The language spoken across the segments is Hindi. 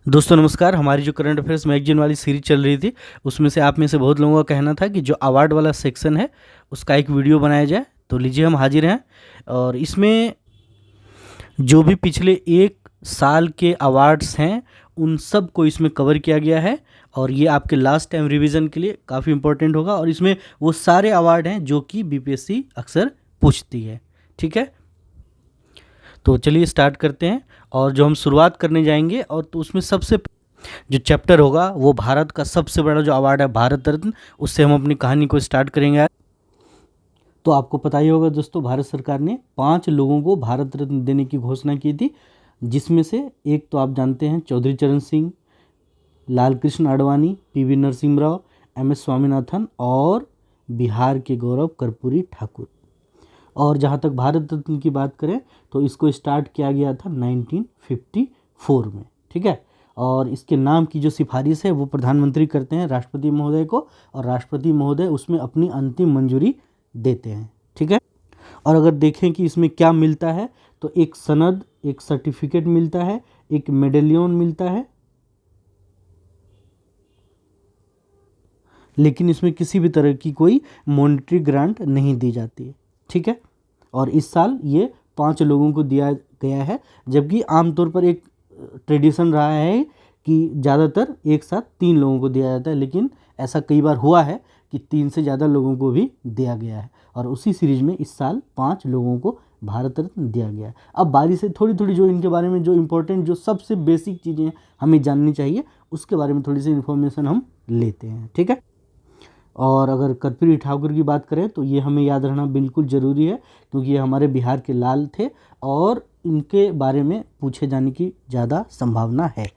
दोस्तों नमस्कार। हमारी जो करंट अफेयर्स मैगजीन वाली सीरीज चल रही थी उसमें से आप में से बहुत लोगों का कहना था कि जो अवार्ड वाला सेक्शन है उसका एक वीडियो बनाया जाए। तो लीजिए हम हाजिर हैं और इसमें जो भी पिछले एक साल के अवार्ड्स हैं उन सब को इसमें कवर किया गया है और ये आपके लास्ट टाइम रिवीजन के लिए काफ़ी इंपॉर्टेंट होगा। और इसमें वो सारे अवार्ड हैं जो कि बीपीएससी अक्सर पूछती है। ठीक है, तो चलिए स्टार्ट करते हैं। और जो हम शुरुआत करने जाएंगे और तो उसमें सबसे जो चैप्टर होगा वो भारत का सबसे बड़ा जो अवार्ड है भारत रत्न, उससे हम अपनी कहानी को स्टार्ट करेंगे। तो आपको पता ही होगा दोस्तों, भारत सरकार ने 5 लोगों को भारत रत्न देने की घोषणा की थी, जिसमें से एक तो आप जानते हैं चौधरी चरण सिंह, लाल कृष्ण आडवाणी, पीवी नरसिम्हा राव, एम.एस. स्वामीनाथन और बिहार के गौरव कर्पूरी ठाकुर। और जहाँ तक भारत रत्न की बात करें तो इसको स्टार्ट किया गया था 1954 में। ठीक है, और इसके नाम की जो सिफारिश है वो प्रधानमंत्री करते हैं राष्ट्रपति महोदय को, और राष्ट्रपति महोदय उसमें अपनी अंतिम मंजूरी देते हैं। ठीक है, और अगर देखें कि इसमें क्या मिलता है तो एक सनद, एक सर्टिफिकेट मिलता है, एक मेडलियन मिलता है, लेकिन इसमें किसी भी तरह की कोई मॉनेटरी ग्रांट नहीं दी जाती है। ठीक है, और इस साल ये 5 लोगों को दिया गया है, जबकि आमतौर पर एक ट्रेडिशन रहा है कि ज़्यादातर एक साथ 3 लोगों को दिया जाता है, लेकिन ऐसा कई बार हुआ है कि 3 से ज़्यादा लोगों को भी दिया गया है। और उसी सीरीज में इस साल 5 लोगों को भारत रत्न दिया गया है। अब बारी से थोड़ी थोड़ी जो इनके बारे में जो इम्पोर्टेंट, जो सबसे बेसिक चीज़ें हमें जाननी चाहिए, उसके बारे में थोड़ी सी इन्फॉर्मेशन हम लेते हैं। ठीक है, और अगर कर्पूरी ठाकुर की बात करें तो ये हमें याद रखना बिल्कुल ज़रूरी है, क्योंकि ये हमारे बिहार के लाल थे और इनके बारे में पूछे जाने की ज़्यादा संभावना है।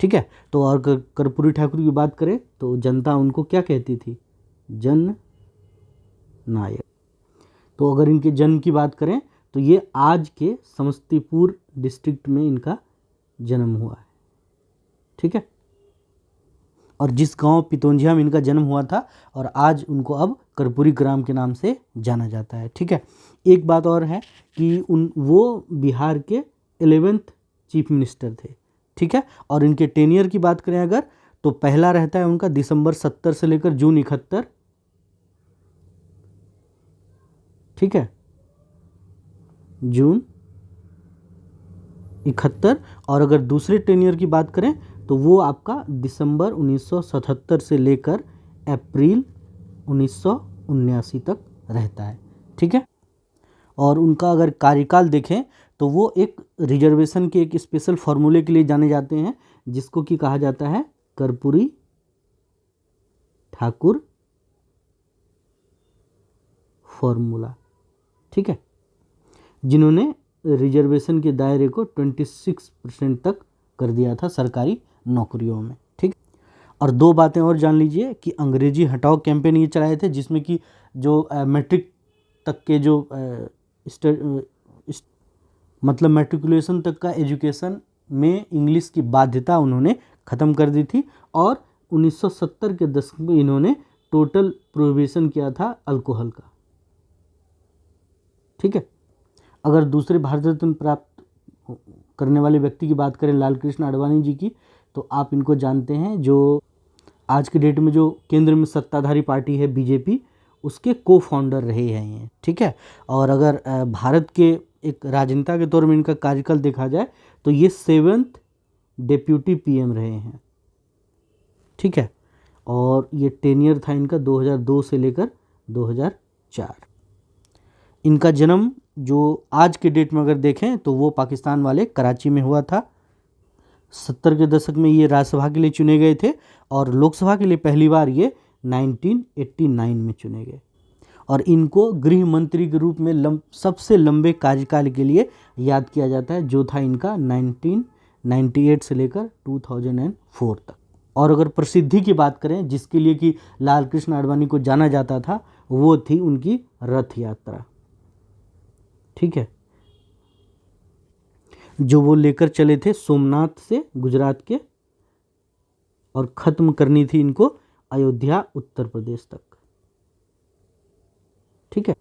ठीक है, तो और कर्पूरी ठाकुर की बात करें तो जनता उनको क्या कहती थी? जन नायक। तो अगर इनके जन्म की बात करें तो ये आज के समस्तीपुर डिस्ट्रिक्ट में इनका जन्म हुआ है। ठीक है, और जिस गांव पितौंझिया में इनका जन्म हुआ था, और आज उनको अब कर्पूरी ग्राम के नाम से जाना जाता है। ठीक है, एक बात और है कि वो बिहार के 11th चीफ मिनिस्टर थे। ठीक है, और इनके टेनियर की बात करें अगर, तो पहला रहता है उनका दिसंबर 70 से लेकर जून 71। ठीक है, जून 71। और अगर दूसरे टेनियर की बात करें तो वो आपका दिसंबर 1977 से लेकर अप्रैल 1979 तक रहता है। ठीक है, और उनका अगर कार्यकाल देखें तो वो एक रिजर्वेशन के एक स्पेशल फार्मूले के लिए जाने जाते हैं, जिसको कि कहा जाता है कर्पूरी ठाकुर फॉर्मूला। ठीक है, जिन्होंने रिजर्वेशन के दायरे को 26% तक कर दिया था सरकारी नौकरियों में। ठीक, और 2 बातें और जान लीजिए कि अंग्रेजी हटाओ कैंपेन ये चलाए थे, जिसमें कि जो मैट्रिक तक के जो मतलब मैट्रिकुलेशन तक का एजुकेशन में इंग्लिश की बाध्यता उन्होंने ख़त्म कर दी थी, और 1970 के दशक में इन्होंने टोटल प्रोहिबिशन किया था अल्कोहल का। ठीक है, अगर दूसरे भारत रत्न प्राप्त करने वाले व्यक्ति की बात करें लाल कृष्ण आडवाणी जी की, तो आप इनको जानते हैं, जो आज के डेट में जो केंद्र में सत्ताधारी पार्टी है बीजेपी, उसके को फाउंडर रहे हैं ये। ठीक है, और अगर भारत के एक राजनेता के तौर में इनका कार्यकाल देखा जाए तो ये 7th डेप्यूटी पीएम रहे हैं। ठीक है, और ये टेनियर था इनका 2002 से लेकर 2004। इनका जन्म जो आज के डेट में अगर देखें तो वो पाकिस्तान वाले कराची में हुआ था। 70 के दशक में ये राज्यसभा के लिए चुने गए थे, और लोकसभा के लिए पहली बार ये 1989 में चुने गए। और इनको गृह मंत्री के रूप में सबसे लंबे कार्यकाल के लिए याद किया जाता है, जो था इनका 1998 से लेकर 2004 तक। और अगर प्रसिद्धि की बात करें जिसके लिए कि लाल कृष्ण आडवाणी को जाना जाता था, वो थी उनकी रथ यात्रा। ठीक है, जो वो लेकर चले थे सोमनाथ से गुजरात के, और ख़त्म करनी थी इनको अयोध्या उत्तर प्रदेश तक। ठीक है,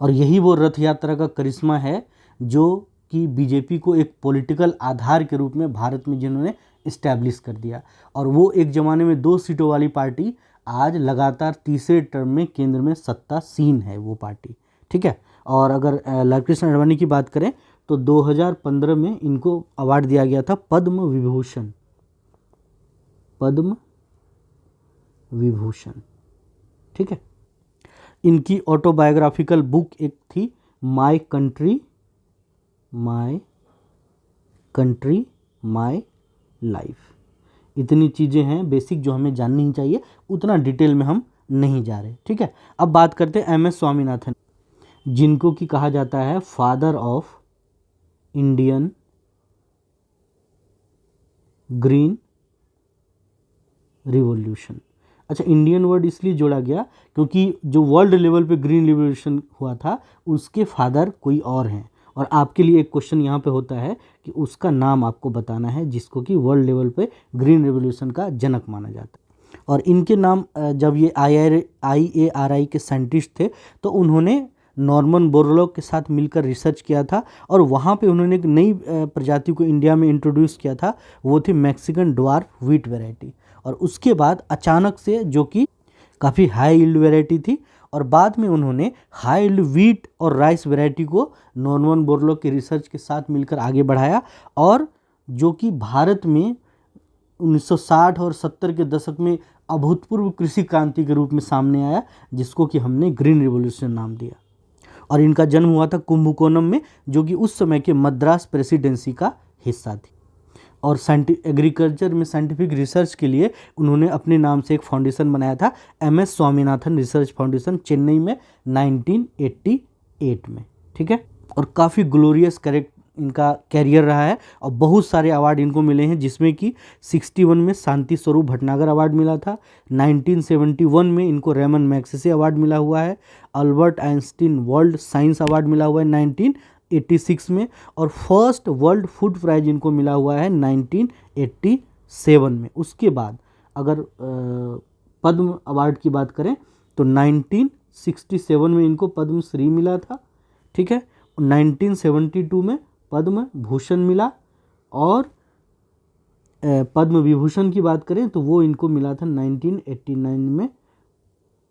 और यही वो रथ यात्रा का करिश्मा है जो कि बीजेपी को एक पॉलिटिकल आधार के रूप में भारत में जिन्होंने इस्टेब्लिश कर दिया। और वो एक ज़माने में 2 सीटों वाली पार्टी आज लगातार तीसरे टर्म में केंद्र में सत्तासीन है वो पार्टी, ठीक है। और अगर लालकृष्ण आडवाणी की बात करें तो 2015 में इनको अवार्ड दिया गया था पद्म विभूषण, पद्म विभूषण, ठीक है। इनकी ऑटोबायोग्राफिकल बुक एक थी माय कंट्री माय लाइफ। इतनी चीज़ें हैं बेसिक जो हमें जाननी ही चाहिए, उतना डिटेल में हम नहीं जा रहे, ठीक है। अब बात करते हैं एम एस स्वामीनाथन, जिनको कि कहा जाता है father of Indian green revolution. अच्छा, इंडियन वर्ड इसलिए जोड़ा गया क्योंकि जो वर्ल्ड लेवल पे ग्रीन रिवॉल्यूशन हुआ था उसके फादर कोई और हैं। और आपके लिए एक क्वेश्चन यहाँ पे होता है कि उसका नाम आपको बताना है जिसको कि वर्ल्ड लेवल पे ग्रीन रिवॉल्यूशन का जनक माना जाता है। और इनके नाम जब ये IARI के साइंटिस्ट थे तो उन्होंने नॉर्मन बोरलॉग के साथ मिलकर रिसर्च किया था और वहाँ पे उन्होंने एक नई प्रजाति को इंडिया में इंट्रोड्यूस किया था, वो थी मैक्सिकन ड्वार्फ व्हीट वैरायटी। और उसके बाद अचानक से, जो कि काफ़ी हाई यील्ड वैरायटी थी, और बाद में उन्होंने हाई यील्ड व्हीट और राइस वैरायटी को नॉर्मन बोरलॉग के रिसर्च के साथ मिलकर आगे बढ़ाया, और जो कि भारत में 1960 और 70 के दशक में अभूतपूर्व कृषि क्रांति के रूप में सामने आया, जिसको कि हमने ग्रीन रिवॉल्यूशन नाम दिया। और इनका जन्म हुआ था कुंभकोणम में, जो कि उस समय के मद्रास प्रेसिडेंसी का हिस्सा थी। और एग्रीकल्चर में साइंटिफिक रिसर्च के लिए उन्होंने अपने नाम से एक फाउंडेशन बनाया था, MS Swaminathan research foundation, Chennai में 1988 में, ठीक है। और काफ़ी ग्लोरियस इनका कैरियर रहा है और बहुत सारे अवार्ड इनको मिले हैं, जिसमें कि 61 में शांति स्वरूप भटनागर अवार्ड मिला था, 1971 में इनको रेमन मैग्सेसे अवार्ड मिला हुआ है, Albert Einstein world science award मिला हुआ है 1986 में, और फर्स्ट वर्ल्ड फूड प्राइज इनको मिला हुआ है 1987 में। उसके बाद अगर पद्म अवार्ड की बात करें तो 1967 में इनको पद्म श्री मिला था, ठीक है। 1972 में पद्म भूषण मिला, और पद्म विभूषण की बात करें तो वो इनको मिला था 1989 में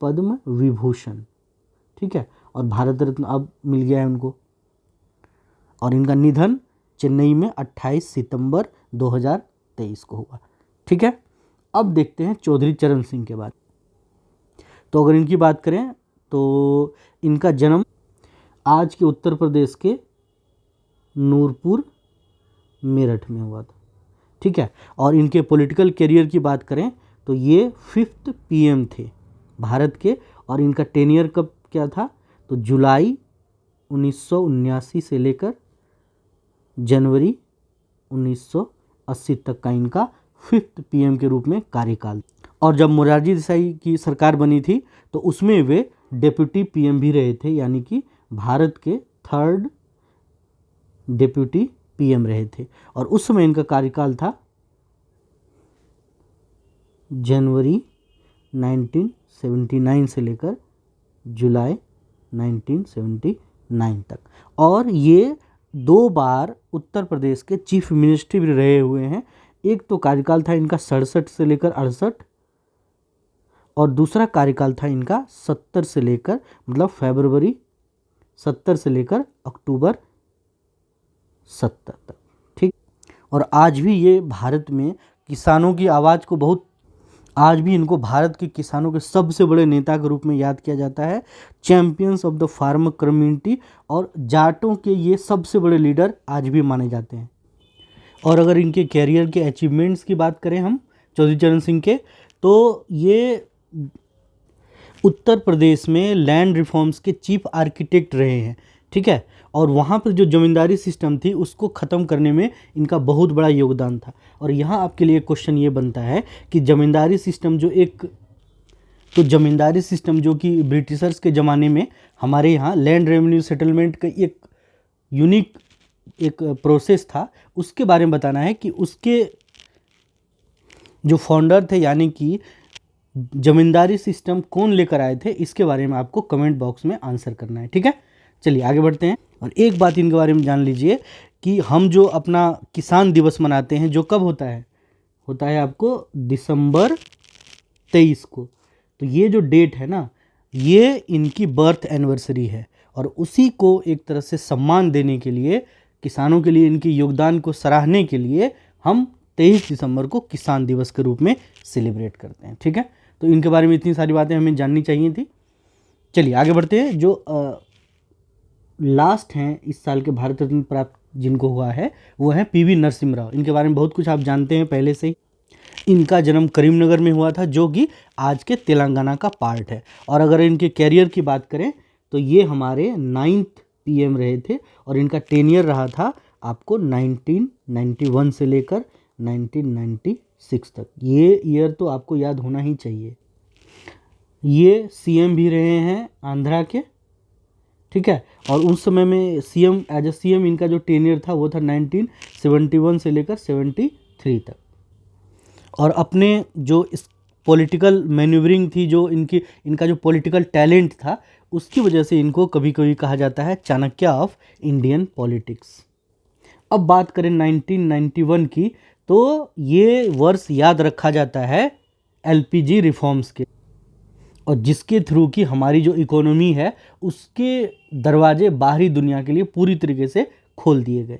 पद्म विभूषण, ठीक है। और भारत रत्न अब मिल गया है उनको। और इनका निधन चेन्नई में 28 सितंबर 2023 को हुआ, ठीक है। अब देखते हैं चौधरी चरण सिंह के बाद। तो अगर इनकी बात करें तो इनका जन्म आज के उत्तर प्रदेश के नूरपुर मेरठ में हुआ था, ठीक है। और इनके पॉलिटिकल करियर की बात करें तो ये 5th PM थे भारत के, और इनका टेनियर कब क्या था तो जुलाई 1979 से लेकर जनवरी 1980 तक का इनका 5th PM के रूप में कार्यकाल। और जब मोरारजी देसाई की सरकार बनी थी तो उसमें वे डेप्यूटी PM भी रहे थे, यानी कि भारत के 3rd डेप्यूटी PM रहे थे। और उस समय इनका कार्यकाल था जनवरी 1979 से लेकर जुलाई 1979 तक। और ये 2 बार उत्तर प्रदेश के चीफ मिनिस्टर भी रहे हुए हैं। एक तो कार्यकाल था इनका 67 से लेकर 68, और दूसरा कार्यकाल था इनका 70 से लेकर, मतलब फरवरी 70 से लेकर अक्टूबर 70 तक, ठीक। और आज भी ये भारत में किसानों की आवाज़ को बहुत, आज भी इनको भारत के किसानों के सबसे बड़े नेता के रूप में याद किया जाता है, champions of the farmer community, और जाटों के ये सबसे बड़े लीडर आज भी माने जाते हैं। और अगर इनके कैरियर के अचीवमेंट्स की बात करें हम चौधरी चरण सिंह के, तो ये उत्तर प्रदेश में लैंड रिफॉर्म्स के चीफ आर्किटेक्ट रहे हैं, ठीक है। और वहाँ पर जो जमींदारी सिस्टम थी उसको ख़त्म करने में इनका बहुत बड़ा योगदान था। और यहाँ आपके लिए क्वेश्चन ये बनता है कि जमींदारी सिस्टम जो कि ब्रिटिशर्स के ज़माने में हमारे यहाँ लैंड रेवेन्यू सेटलमेंट का एक यूनिक एक प्रोसेस था, उसके बारे में बताना है कि उसके जो फाउंडर थे, यानी कि जमींदारी सिस्टम कौन लेकर आए थे, इसके बारे में आपको कमेंट बॉक्स में आंसर करना है, ठीक है। चलिए आगे बढ़ते हैं। और एक बात इनके बारे में जान लीजिए कि हम जो अपना किसान दिवस मनाते हैं, जो कब होता है होता है आपको दिसंबर 23 को। तो ये जो डेट है ना, ये इनकी बर्थ एनिवर्सरी है, और उसी को एक तरह से सम्मान देने के लिए, किसानों के लिए इनके योगदान को सराहने के लिए हम 23 दिसंबर को किसान दिवस के रूप में सेलिब्रेट करते हैं। ठीक है, तो इनके बारे में इतनी सारी बातें हमें जाननी चाहिए थी। चलिए आगे बढ़ते हैं। जो लास्ट हैं इस साल के भारत रत्न प्राप्त जिनको हुआ है वो है पीवी नरसिम्हा राव। इनके बारे में बहुत कुछ आप जानते हैं पहले से ही। इनका जन्म करीमनगर में हुआ था, जो कि आज के तेलंगाना का पार्ट है। और अगर इनके कैरियर की बात करें तो ये हमारे 9th PM रहे थे, और इनका टेनियर रहा था आपको 1991 से लेकर 1996 तक। ये ईयर तो आपको याद होना ही चाहिए। ये CM भी रहे हैं आंध्रा के, ठीक है। और उस समय में एज ए CM इनका जो टेनियर था वो था 1971 से लेकर 73 तक। और अपने जो इस पॉलिटिकल मैन्यूवरिंग थी, जो इनका जो पॉलिटिकल टैलेंट था, उसकी वजह से इनको कभी कभी कहा जाता है चाणक्य ऑफ इंडियन पॉलिटिक्स। अब बात करें 1991 की, तो ये वर्ष याद रखा जाता है LPG रिफॉर्म्स के, और जिसके थ्रू कि हमारी जो इकोनॉमी है उसके दरवाजे बाहरी दुनिया के लिए पूरी तरीके से खोल दिए गए।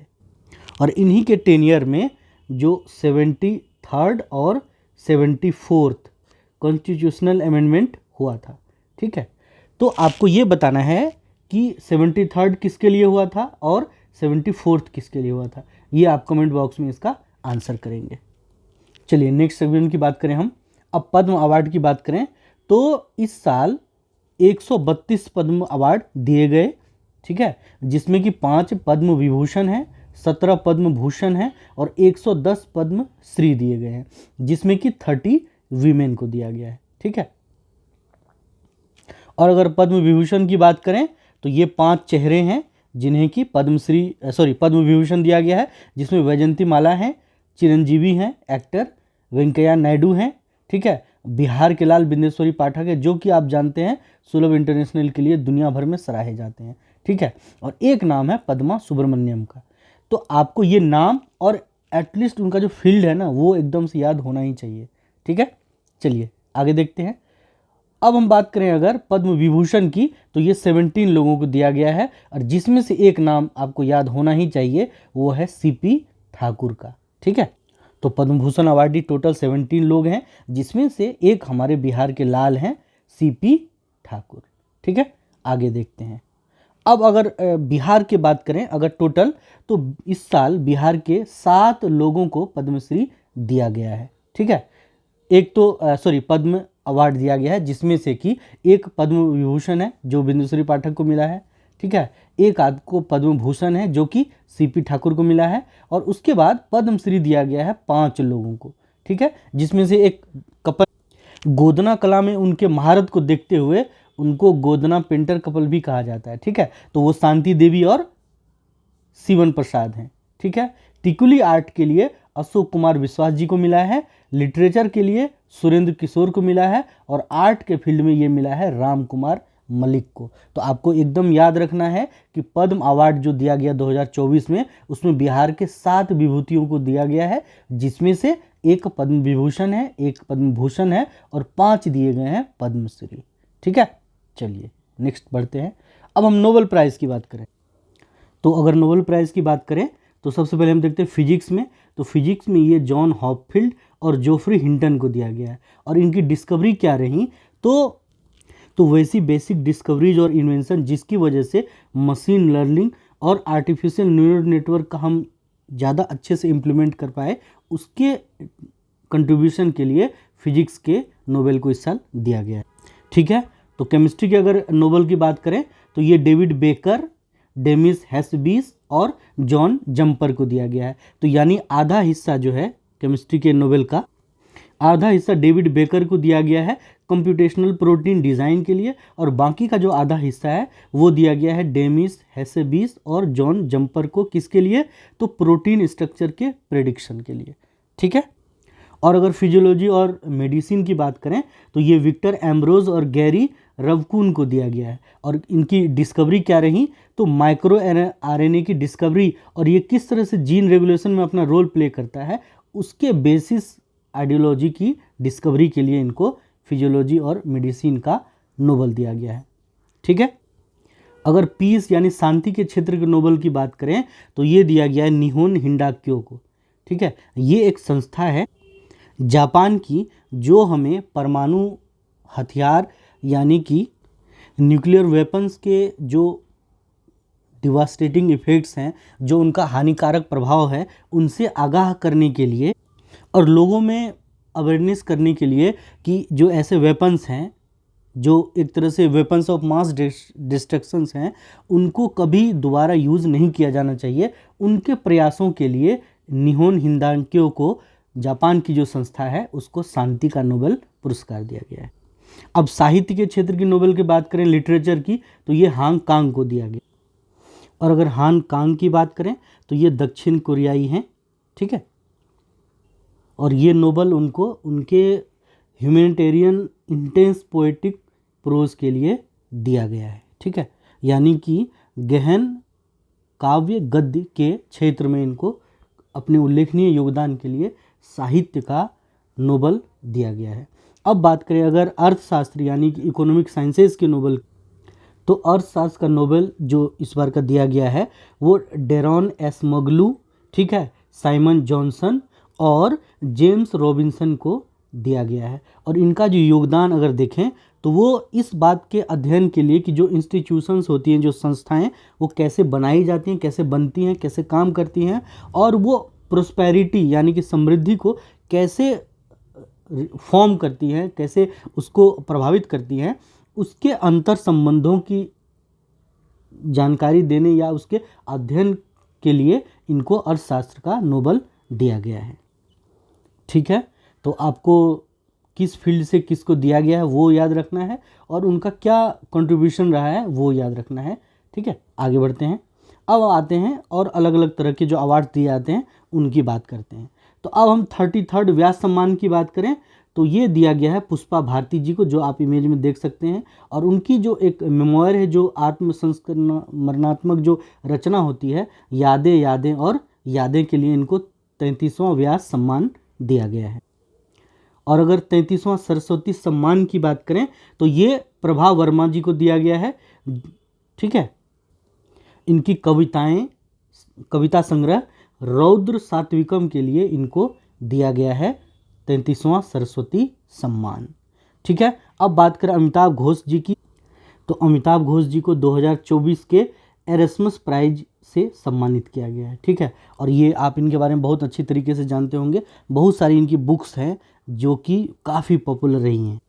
और इन्हीं के टेनियर में जो 73rd और 74th कॉन्स्टिट्यूशनल अमेंडमेंट हुआ था। ठीक है, तो आपको ये बताना है कि 73rd किसके लिए हुआ था और 74th किसके लिए हुआ था। ये आप कमेंट बॉक्स में इसका आंसर करेंगे। चलिए नेक्स्ट सेगमेंट की बात करें हम। अब पद्म अवार्ड की बात करें तो इस साल 132 पद्म अवार्ड दिए गए। ठीक है, जिसमें कि 5 पद्म विभूषण हैं, 17 पद्म भूषण हैं और 110 पद्म श्री दिए गए हैं, जिसमें कि 30 वीमेन को दिया गया है। ठीक है, और अगर पद्म विभूषण की बात करें तो ये 5 चेहरे हैं जिन्हें कि पद्म विभूषण दिया गया है, जिसमें वैजयंती माला हैं, चिरंजीवी हैं एक्टर, वेंकैया नायडू हैं, ठीक है, बिहार के लाल बिंदेश्वरी पाठक है, जो कि आप जानते हैं सुलभ इंटरनेशनल के लिए दुनिया भर में सराहे जाते हैं। ठीक है, और एक नाम है पद्मा सुब्रमण्यम का। तो आपको ये नाम और एटलीस्ट उनका जो फील्ड है ना वो एकदम से याद होना ही चाहिए। ठीक है, चलिए आगे देखते हैं। अब हम बात करें अगर पद्म विभूषण की, तो ये 17 लोगों को दिया गया है, और जिसमें से एक नाम आपको याद होना ही चाहिए, वो है CP ठाकुर का। ठीक है, तो पद्म भूषण अवार्डी टोटल 17 लोग हैं, जिसमें से एक हमारे बिहार के लाल हैं CP ठाकुर। ठीक है, आगे देखते हैं। अब अगर बिहार की बात करें अगर टोटल, तो इस साल बिहार के 7 लोगों को पद्मश्री दिया गया है। ठीक है, एक तो पद्म अवार्ड दिया गया है, जिसमें से कि एक पद्म विभूषण है जो बिंदुश्री पाठक को मिला है। ठीक है, एक आध को पद्म भूषण है जो कि CP ठाकुर को मिला है, और उसके बाद पद्मश्री दिया गया है 5 लोगों को। ठीक है, जिसमें से एक कपल गोदना कला में उनके महारत को देखते हुए उनको गोदना पेंटर कपल भी कहा जाता है। ठीक है, तो वो शांति देवी और शिवन प्रसाद हैं। ठीक है, टिकुली आर्ट के लिए अशोक कुमार विश्वास जी को मिला है, लिटरेचर के लिए सुरेंद्र किशोर को मिला है, और आर्ट के फील्ड में ये मिला है राम कुमार मलिक को। तो आपको एकदम याद रखना है कि पद्म अवार्ड जो दिया गया 2024 में, उसमें बिहार के 7 विभूतियों को दिया गया है, जिसमें से एक पद्म विभूषण है, एक पद्म भूषण है और 5 दिए गए हैं पद्मश्री। ठीक है, चलिए नेक्स्ट बढ़ते हैं। अब हम नोबेल प्राइज़ की बात करें, तो अगर नोबेल प्राइज़ की बात करें तो सबसे पहले हम देखते हैं फिजिक्स में। तो फिजिक्स में ये जॉन हॉपफील्ड और जोफ्री हिंटन को दिया गया है, और इनकी डिस्कवरी क्या रही, तो वैसी बेसिक डिस्कवरीज और इन्वेंशन जिसकी वजह से मशीन लर्निंग और आर्टिफिशियल न्यूरल नेटवर्क का हम ज़्यादा अच्छे से इम्प्लीमेंट कर पाए, उसके कंट्रीब्यूशन के लिए फिजिक्स के नोबेल को इस साल दिया गया है। ठीक है, तो केमिस्ट्री की अगर नोबेल की बात करें तो ये डेविड बेकर, डेमिस हेस्बीस और जॉन जंपर को दिया गया है। तो यानी आधा हिस्सा जो है केमिस्ट्री के नोबेल का, आधा हिस्सा डेविड बेकर को दिया गया है कंप्यूटेशनल प्रोटीन डिज़ाइन के लिए, और बाकी का जो आधा हिस्सा है वो दिया गया है डेमिस हेस्बीस और जॉन जंपर को। किसके लिए, तो प्रोटीन स्ट्रक्चर के प्रेडिक्शन के लिए। ठीक है, और अगर फिजियोलॉजी और मेडिसिन की बात करें तो ये विक्टर एम्ब्रोज और गैरी रवकून को दिया गया है, और इनकी डिस्कवरी क्या रही, तो माइक्रो RNA की डिस्कवरी और ये किस तरह से जीन रेगुलेशन में अपना रोल प्ले करता है, उसके बेसिस आइडियोलॉजी की डिस्कवरी के लिए इनको फिजियोलॉजी और मेडिसिन का नोबल दिया गया है। ठीक है। अगर पीस यानी शांति के क्षेत्र के नोबल की बात करें तो ये दिया गया है निहोन हिंडाक्यो को। ठीक है। ये एक संस्था है जापान की जो हमें परमाणु हथियार यानी कि न्यूक्लियर वेपन्स के जो डिवास्टेटिंग इफ़ेक्ट्स हैं, जो उनका हानिकारक प्रभाव है, उनसे आगाह करने के लिए और लोगों में अवेयरनेस करने के लिए कि जो ऐसे वेपन्स हैं जो एक तरह से वेपन्स ऑफ मास डिस्ट्रक्शंस हैं, उनको कभी दोबारा यूज़ नहीं किया जाना चाहिए। उनके प्रयासों के लिए निहोन हिंदाक्यो को, जापान की जो संस्था है, उसको शांति का नोबेल पुरस्कार दिया गया है। अब साहित्य के क्षेत्र की नोबेल की बात करें, लिटरेचर की, तो ये हांग कांग को दिया गया। और अगर हांग कांग की बात करें तो ये दक्षिण कोरियाई हैं। ठीक है। और ये नोबेल उनको उनके ह्यूमैनिटेरियन इंटेंस पोएटिक प्रोज के लिए दिया गया है। ठीक है। यानी कि गहन काव्य गद्य के क्षेत्र में इनको अपने उल्लेखनीय योगदान के लिए साहित्य का नोबेल दिया गया है। अब बात करें अगर अर्थशास्त्र यानी कि इकोनॉमिक साइंसेज के नोबेल, तो अर्थशास्त्र का नोबेल जो इस बार का दिया गया है वो डेरॉन एसमोग्लू, ठीक है, साइमन जॉनसन और जेम्स रॉबिन्सन को दिया गया है। और इनका जो योगदान अगर देखें तो वो इस बात के अध्ययन के लिए कि जो इंस्टीट्यूशंस होती हैं, जो संस्थाएं, वो कैसे बनाई जाती हैं, कैसे बनती हैं, कैसे काम करती हैं, और वो प्रोस्पेरिटी यानी कि समृद्धि को कैसे फॉर्म करती हैं, कैसे उसको प्रभावित करती हैं, उसके अंतर संबंधों की जानकारी देने या उसके अध्ययन के लिए इनको अर्थशास्त्र का नोबेल दिया गया है। ठीक है। तो आपको किस फील्ड से किसको दिया गया है वो याद रखना है और उनका क्या कंट्रीब्यूशन रहा है वो याद रखना है। ठीक है। आगे बढ़ते हैं। अब आते हैं और अलग अलग तरह के जो अवार्ड दिए जाते हैं उनकी बात करते हैं। तो अब हम 33rd व्यास सम्मान की बात करें तो ये दिया गया है पुष्पा भारती जी को, जो आप इमेज में देख सकते हैं। और उनकी जो एक मेमोयर है, जो आत्म संस्मरणात्मक जो रचना होती है, यादें यादें और यादें, के लिए इनको 33वां व्यास सम्मान दिया गया है। और अगर 33वां सरस्वती सम्मान की बात करें तो ये प्रभा वर्मा जी को दिया गया है। ठीक है। इनकी कविता संग्रह रौद्र सात्विकम के लिए इनको दिया गया है 33वां सरस्वती सम्मान। ठीक है। अब बात करें अमिताभ घोष जी की, तो अमिताभ घोष जी को 2024 के एरस्मस प्राइज से सम्मानित किया गया है। ठीक है। और ये आप इनके बारे में बहुत अच्छी तरीके से जानते होंगे, बहुत सारी इनकी बुक्स हैं जो कि काफ़ी पॉपुलर रही हैं।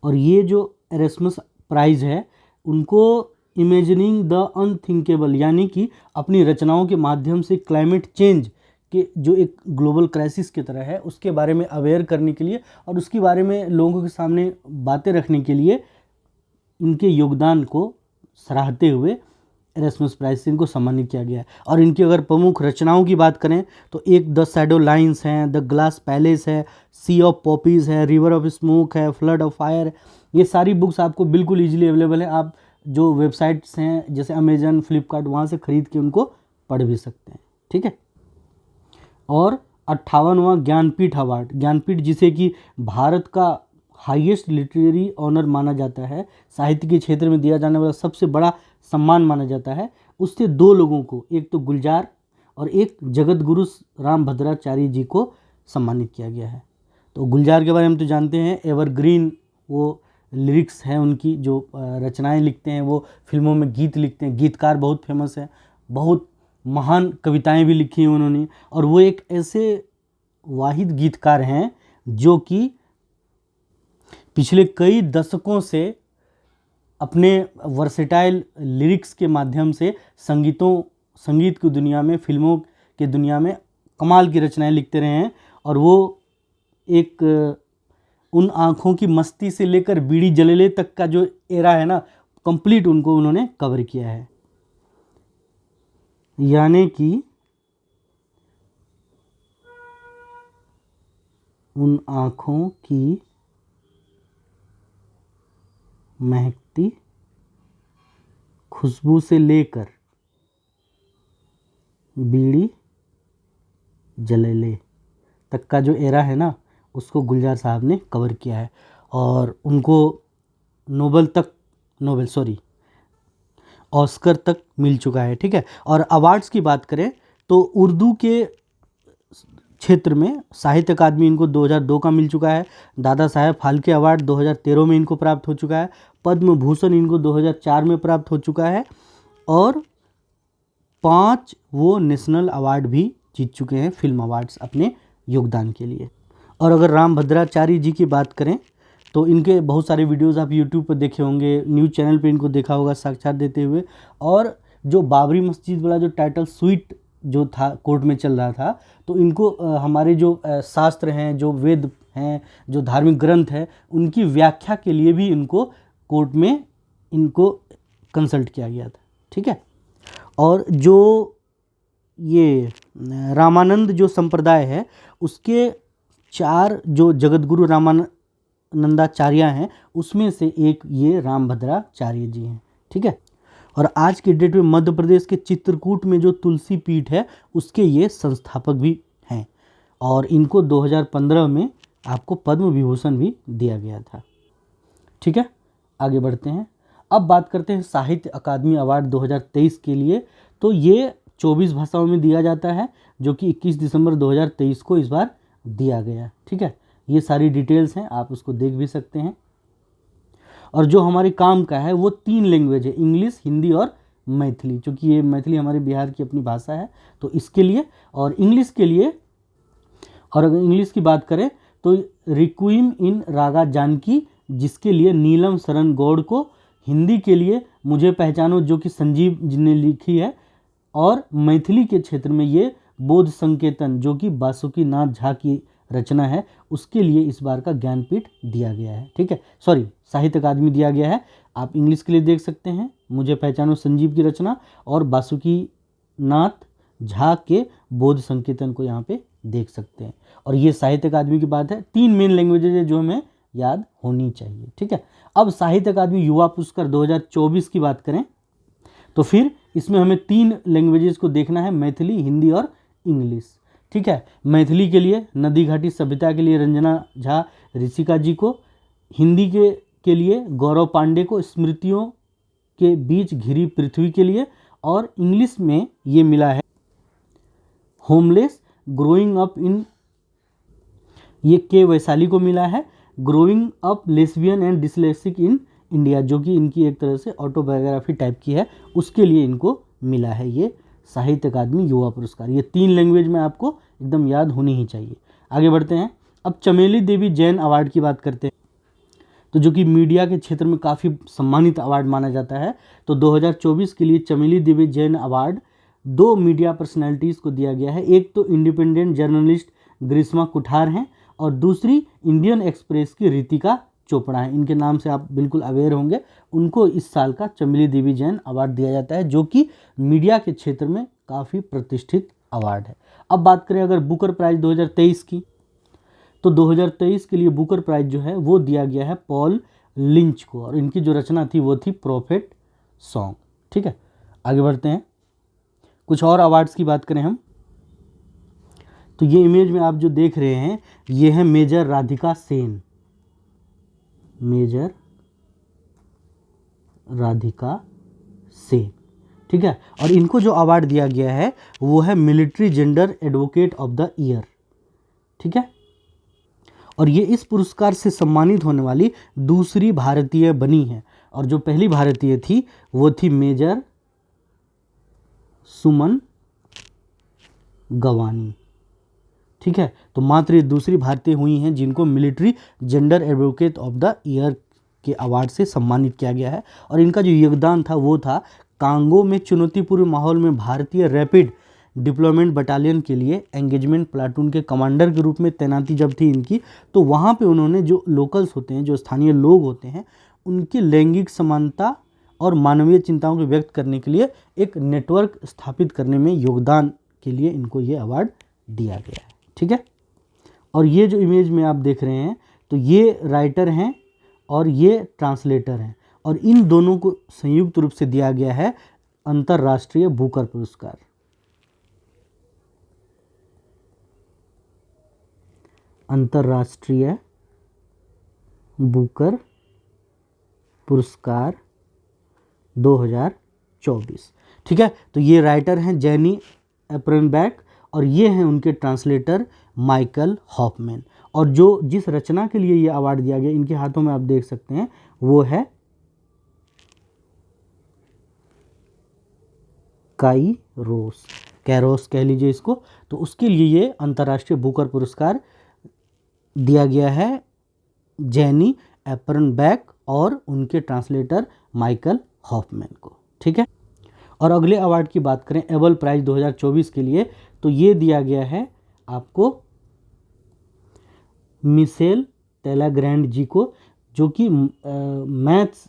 और ये जो एरस्मस प्राइज़ है उनको इमेजिनिंग द अनथिंकेबल यानी कि अपनी रचनाओं के माध्यम से क्लाइमेट चेंज के जो एक ग्लोबल क्राइसिस की तरह है उसके बारे में अवेयर करने के लिए और उसके बारे में लोगों के सामने बातें रखने के लिए इनके योगदान को सराहते हुए एरस्मस प्राइज से इनको सम्मानित किया गया है। और इनकी अगर प्रमुख रचनाओं की बात करें तो एक द शैडो लाइन्स हैं, द ग्लास पैलेस है, सी ऑफ पॉपीज़ है, रिवर ऑफ स्मोक है, फ्लड ऑफ फायर। ये सारी बुक्स आपको बिल्कुल ईजिली अवेलेबल है। आप जो वेबसाइट्स हैं जैसे अमेजन, फ्लिपकार्ट, वहाँ से ख़रीद के उनको पढ़ भी सकते हैं। ठीक है। और 58वां ज्ञानपीठ अवार्ड, ज्ञानपीठ जिसे कि भारत का हाईएस्ट लिटरेरी ऑनर माना जाता है, साहित्य के क्षेत्र में दिया जाने वाला सबसे बड़ा सम्मान माना जाता है, उससे दो लोगों को, एक तो गुलजार और एक जगत गुरु रामभद्राचार्य जी को सम्मानित किया गया है। तो गुलजार के बारे में तो जानते हैं, एवरग्रीन वो लिरिक्स हैं उनकी, जो रचनाएं लिखते हैं, वो फिल्मों में गीत लिखते हैं, गीतकार बहुत फेमस है, बहुत महान कविताएं भी लिखी हैं उन्होंने। और वो एक ऐसे वाहिद गीतकार हैं जो कि पिछले कई दशकों से अपने वर्सेटाइल लिरिक्स के माध्यम से संगीत की दुनिया में, फिल्मों के दुनिया में कमाल की रचनाएं लिखते रहे हैं। और वो एक उन आँखों की मस्ती से लेकर बीड़ी जलेले तक का जो एरा है ना, कंप्लीट उनको उन्होंने कवर किया है। यानी कि उन आँखों की महकती खुशबू से लेकर बीड़ी जलेले तक का जो एरा है ना, उसको गुलजार साहब ने कवर किया है और उनको ऑस्कर तक मिल चुका है। ठीक है, और अवार्ड्स की बात करें तो उर्दू के क्षेत्र में साहित्य अकादमी इनको 2002 का मिल चुका है, दादा साहेब फाल्के अवार्ड 2013 में इनको प्राप्त हो चुका है, पद्म भूषण इनको 2004 में प्राप्त हो चुका है और 5 वो नेशनल अवार्ड भी जीत चुके हैं फिल्म अवार्ड्स अपने योगदान के लिए। और अगर राम भद्राचार्य जी की बात करें तो इनके बहुत सारे वीडियोस आप यूट्यूब पर देखे होंगे, न्यूज़ चैनल पे इनको देखा होगा साक्षात देते हुए। और जो बाबरी मस्जिद वाला जो टाइटल स्वीट जो था कोर्ट में चल रहा था, तो इनको हमारे जो शास्त्र हैं, जो वेद हैं, जो धार्मिक ग्रंथ हैं, उनकी व्याख्या के लिए भी इनको कोर्ट में इनको कंसल्ट किया गया था। ठीक है, और जो ये रामानंद जो संप्रदाय है उसके 4 जो जगतगुरु रामानंदाचार्य हैं उसमें से एक ये रामभद्राचार्य जी हैं। ठीक है, और आज के डेट में मध्य प्रदेश के चित्रकूट में जो तुलसी पीठ है उसके ये संस्थापक भी हैं और इनको 2015 में आपको पद्म विभूषण भी दिया गया था। ठीक है, आगे बढ़ते हैं। अब बात करते हैं साहित्य अकादमी अवार्ड 2023 के लिए। तो ये 24 भाषाओं में दिया जाता है जो कि 21 दिसंबर 2023 को इस बार दिया गया। ठीक है, ये सारी डिटेल्स हैं, आप उसको देख भी सकते हैं। और जो हमारे काम का है वो 3 लैंग्वेज है, इंग्लिश, हिंदी और मैथिली, क्योंकि ये मैथिली हमारे बिहार की अपनी भाषा है तो इसके लिए। और इंग्लिश के लिए, और अगर इंग्लिश की बात करें तो रिक्विम इन रागा जानकी जिसके लिए नीलम शरण गौड़ को, हिंदी के लिए मुझे पहचानो जो कि संजीव जी ने लिखी है, और मैथिली के क्षेत्र में ये बोध संकेतन जो कि बासुकी नाथ झा की रचना है उसके लिए इस बार का ज्ञानपीठ दिया गया है। ठीक है, सॉरी, साहित्य अकादमी दिया गया है। आप इंग्लिश के लिए देख सकते हैं मुझे पहचानो संजीव की रचना, और बासुकी नाथ झा के बोध संकेतन को यहाँ पे देख सकते हैं। और ये साहित्य अकादमी की बात है। 3 मेन लैंग्वेजेज है जो हमें याद होनी चाहिए। ठीक है, अब साहित्य अकादमी युवा पुरस्कार 2024 की बात करें तो फिर इसमें हमें 3 लैंग्वेजेस को देखना है, मैथिली, हिंदी और इंग्लिश। ठीक है, मैथिली के लिए नदी घाटी सभ्यता के लिए रंजना झा ऋषिका जी को, हिंदी के लिए गौरव पांडे को स्मृतियों के बीच घिरी पृथ्वी के लिए, और इंग्लिश में ये मिला है होमलेस ग्रोइंग अप इन, ये के वैशाली को मिला है growing up lesbian and dyslexic in India, जो कि इनकी एक तरह से ऑटोबायोग्राफी टाइप की है, उसके लिए इनको मिला है ये साहित्य अकादमी युवा पुरस्कार। ये 3 लैंग्वेज में आपको एकदम याद होनी ही चाहिए। आगे बढ़ते हैं, अब चमेली देवी जैन अवार्ड की बात करते हैं, तो जो कि मीडिया के क्षेत्र में काफ़ी सम्मानित अवार्ड माना जाता है। तो 2024 के लिए चमेली देवी जैन अवार्ड 2 मीडिया पर्सनैलिटीज़ को दिया गया है। एक तो इंडिपेंडेंट जर्नलिस्ट ग्रीष्मा कुठार हैं और दूसरी इंडियन एक्सप्रेस की रितिका चोपड़ा है। इनके नाम से आप बिल्कुल अवेयर होंगे। उनको इस साल का चमेली देवी जैन अवार्ड दिया जाता है जो कि मीडिया के क्षेत्र में काफ़ी प्रतिष्ठित अवार्ड है। अब बात करें अगर बुकर प्राइज़ 2023 की, तो 2023 के लिए बुकर प्राइज़ जो है वो दिया गया है पॉल लिंच को, और इनकी जो रचना थी वो थी प्रॉफिट सॉन्ग। ठीक है, आगे बढ़ते हैं। कुछ और अवार्ड्स की बात करें हम, तो ये इमेज में आप जो देख रहे हैं ये है मेजर राधिका सेन, मेजर राधिका सेन। ठीक है, और इनको जो अवार्ड दिया गया है वो है military gender advocate of the year. ठीक है, और ये इस पुरस्कार से सम्मानित होने वाली दूसरी भारतीय बनी है, और जो पहली भारतीय थी वो थी मेजर सुमन गवानी। ठीक है, तो मात्र ये दूसरी भारतीय हुई हैं जिनको military gender advocate of the year के अवार्ड से सम्मानित किया गया है। और इनका जो योगदान था वो था कांगो में चुनौतीपूर्ण माहौल में भारतीय रैपिड डिप्लॉयमेंट बटालियन के लिए एंगेजमेंट प्लाटून के कमांडर के रूप में तैनाती जब थी इनकी, तो वहाँ पे उन्होंने जो लोकल्स होते हैं, जो स्थानीय लोग होते हैं, उनकी लैंगिक समानता और मानवीय चिंताओं को व्यक्त करने के लिए एक नेटवर्क स्थापित करने में योगदान के लिए इनको ये अवार्ड दिया गया है। ठीक है, और ये जो इमेज में आप देख रहे हैं तो ये राइटर हैं और ये ट्रांसलेटर हैं, और इन दोनों को संयुक्त रूप से दिया गया है अंतर्राष्ट्रीय बुकर पुरस्कार। अंतर्राष्ट्रीय बुकर पुरस्कार 2024। ठीक है, तो ये राइटर हैं जेनी एप्रनबैक और ये हैं उनके ट्रांसलेटर माइकल हॉफमैन। और जो जिस रचना के लिए ये अवार्ड दिया गया, इनके हाथों में आप देख सकते हैं, वो है कैरोस कह लीजिए इसको। तो उसके लिए ये अंतर्राष्ट्रीय बुकर पुरस्कार दिया गया है जेनी एप्रनबैक और उनके ट्रांसलेटर माइकल हॉफमैन को। ठीक है, और अगले अवार्ड की बात करें एबल प्राइज 2024 के लिए, तो ये दिया गया है आपको मिशेल टेलाग्रैंड जी को, जो कि मैथ्स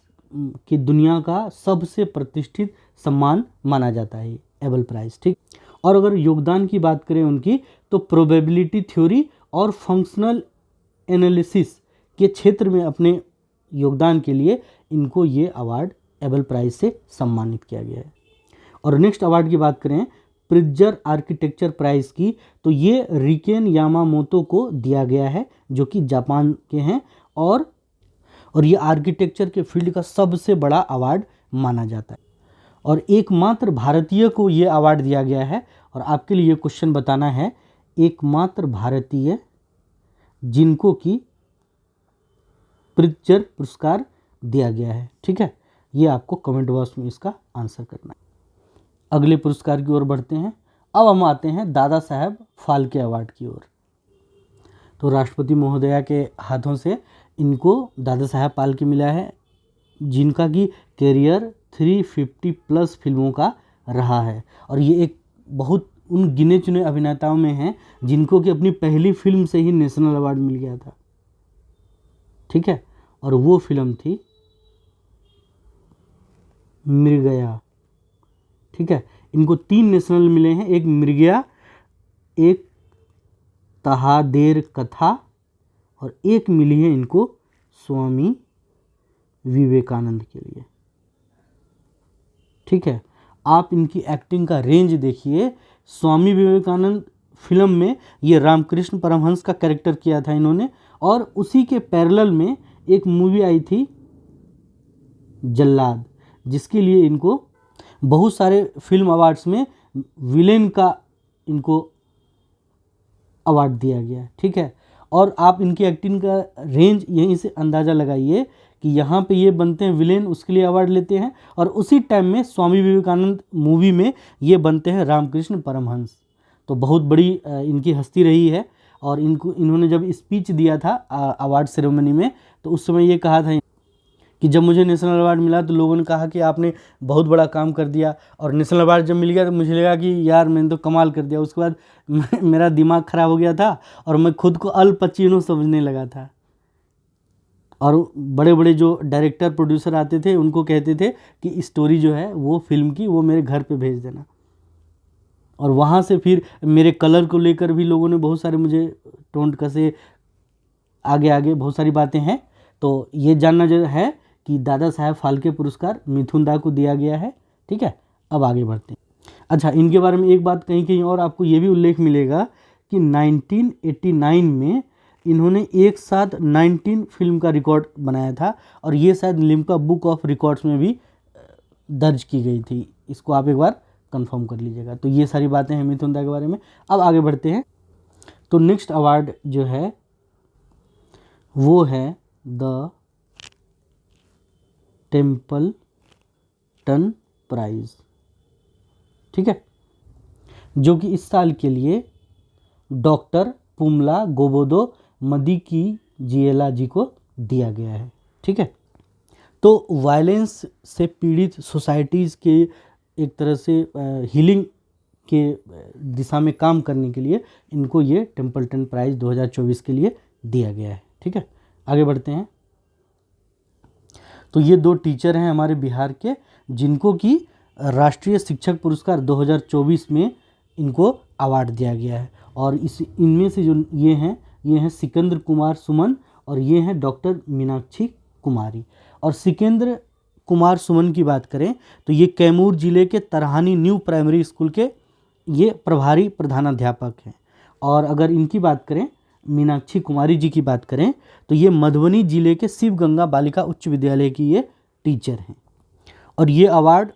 की दुनिया का सबसे प्रतिष्ठित सम्मान माना जाता है एबल प्राइज। ठीक, और अगर योगदान की बात करें उनकी, तो प्रोबेबिलिटी थ्योरी और फंक्शनल एनालिसिस के क्षेत्र में अपने योगदान के लिए इनको ये अवार्ड एबल प्राइज से सम्मानित किया गया है। और नेक्स्ट अवार्ड की बात करें प्रिट्जर आर्किटेक्चर प्राइज की, तो ये रिकेन यामामोतो को दिया गया है, जो कि जापान के हैं और ये आर्किटेक्चर के फील्ड का सबसे बड़ा अवार्ड माना जाता है और एकमात्र भारतीय को ये अवार्ड दिया गया है। और आपके लिए क्वेश्चन बताना है, एकमात्र भारतीय जिनको कि प्रिट्जर पुरस्कार दिया गया है। ठीक है, ये आपको कमेंट बॉक्स में इसका आंसर करना है। अगले पुरस्कार की ओर बढ़ते हैं। अब हम आते हैं दादा साहब फाल्के अवार्ड की ओर। तो राष्ट्रपति महोदया के हाथों से इनको दादा साहब फाल्के मिला है, जिनका कि करियर 350 प्लस फिल्मों का रहा है और ये एक बहुत उन गिने चुने अभिनेताओं में हैं जिनको कि अपनी पहली फिल्म से ही नेशनल अवार्ड मिल गया था। ठीक है, और वो फिल्म थी मृगया। ठीक है, इनको 3 नेशनल मिले हैं, एक मृगया, एक तहादेर कथा और एक मिली है इनको स्वामी विवेकानंद के लिए। ठीक है, आप इनकी एक्टिंग का रेंज देखिए। स्वामी विवेकानंद फिल्म में ये रामकृष्ण परमहंस का कैरेक्टर किया था इन्होंने, और उसी के पैरेलल में एक मूवी आई थी जल्लाद, जिसके लिए इनको बहुत सारे फिल्म अवार्ड्स में विलेन का इनको अवार्ड दिया गया है। ठीक है, और आप इनकी एक्टिंग का रेंज यहीं से अंदाज़ा लगाइए कि यहाँ पे ये बनते हैं विलेन, उसके लिए अवार्ड लेते हैं, और उसी टाइम में स्वामी विवेकानंद मूवी में ये बनते हैं रामकृष्ण परमहंस। तो बहुत बड़ी इनकी हस्ती रही है। और इन्होंने जब स्पीच दिया था अवार्ड सेरेमनी में, तो उस समय ये कहा था कि जब मुझे नेशनल अवार्ड मिला तो लोगों ने कहा कि आपने बहुत बड़ा काम कर दिया, और नेशनल अवार्ड जब मिल गया तो मुझे लगा कि यार मैंने तो कमाल कर दिया। उसके बाद मेरा दिमाग ख़राब हो गया था और मैं खुद को अल पचीनो समझने लगा था, और बड़े बड़े जो डायरेक्टर प्रोड्यूसर आते थे उनको कहते थे कि स्टोरी जो है वो फिल्म की वो मेरे घर पे भेज देना। और वहाँ से फिर मेरे कलर को लेकर भी लोगों ने बहुत सारे मुझे टोंट कसे, आगे आगे बहुत सारी बातें हैं। तो ये जानना जो है कि दादा साहब फाल्के पुरस्कार मिथुन दा को दिया गया है। ठीक है, अब आगे बढ़ते हैं। अच्छा, इनके बारे में एक बात कहीं कहीं और आपको ये भी उल्लेख मिलेगा कि 1989 में इन्होंने एक साथ 19 फिल्म का रिकॉर्ड बनाया था, और ये शायद लिम्का बुक ऑफ रिकॉर्ड्स में भी दर्ज की गई थी। इसको आप एक बार कंफर्म कर लीजिएगा। तो ये सारी बातें हैं मिथुन दा के बारे में। अब आगे बढ़ते हैं। तो नेक्स्ट अवार्ड जो है वो है द टेम्पल्टन प्राइज। ठीक है, जो कि इस साल के लिए डॉक्टर पुमला गोबोदो मदिकीजिएला जी को दिया गया है। ठीक है, तो वायलेंस से पीड़ित सोसाइटीज़ के एक तरह से हीलिंग के दिशा में काम करने के लिए इनको ये टेम्पल्टन प्राइज़ 2024 के लिए दिया गया है। ठीक है, आगे बढ़ते हैं। तो ये 2 टीचर हैं हमारे बिहार के, जिनको कि राष्ट्रीय शिक्षक पुरस्कार 2024 में इनको अवार्ड दिया गया है। और इनमें से जो ये हैं सिकंदर कुमार सुमन और ये हैं डॉक्टर मीनाक्षी कुमारी। और सिकंदर कुमार सुमन की बात करें तो ये कैमूर जिले के तरहानी न्यू प्राइमरी स्कूल के ये प्रभारी प्रधानाध्यापक हैं। और अगर इनकी बात करें मीनाक्षी कुमारी जी की बात करें तो ये मधुबनी जिले के शिव गंगा बालिका उच्च विद्यालय की ये टीचर हैं। और ये अवार्ड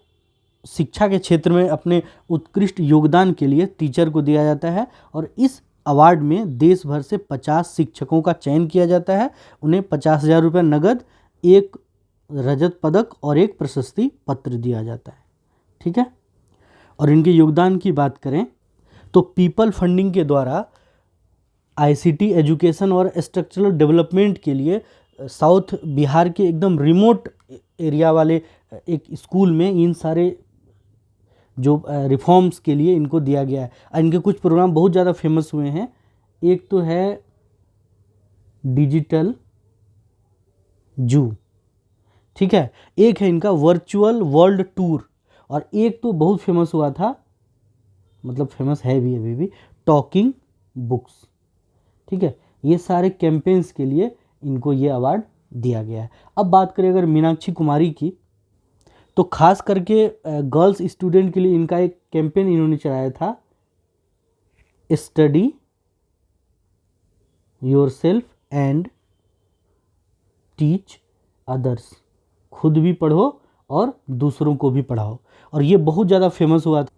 शिक्षा के क्षेत्र में अपने उत्कृष्ट योगदान के लिए टीचर को दिया जाता है। और इस अवार्ड में देश भर से 50 शिक्षकों का चयन किया जाता है। उन्हें 50,000 रुपये नगद, एक रजत पदक और एक प्रशस्ति पत्र दिया जाता है। ठीक है। और इनके योगदान की बात करें तो पीपल फंडिंग के द्वारा आईसीटी एजुकेशन और स्ट्रक्चरल डेवलपमेंट के लिए साउथ बिहार के एकदम रिमोट एरिया वाले एक स्कूल में इन सारे जो रिफॉर्म्स के लिए इनको दिया गया है। इनके कुछ प्रोग्राम बहुत ज़्यादा फेमस हुए हैं। एक तो है डिजिटल जू, ठीक है, एक है इनका वर्चुअल वर्ल्ड टूर, और एक तो बहुत फेमस हुआ था, मतलब फेमस है भी अभी भी, टॉकिंग बुक्स। ठीक है, ये सारे कैंपेन्स के लिए इनको ये अवार्ड दिया गया है। अब बात करें अगर मीनाक्षी कुमारी की, तो खास करके गर्ल्स स्टूडेंट के लिए इनका एक कैंपेन इन्होंने चलाया था, study yourself and teach others, खुद भी पढ़ो और दूसरों को भी पढ़ाओ। और ये बहुत ज़्यादा फेमस हुआ था।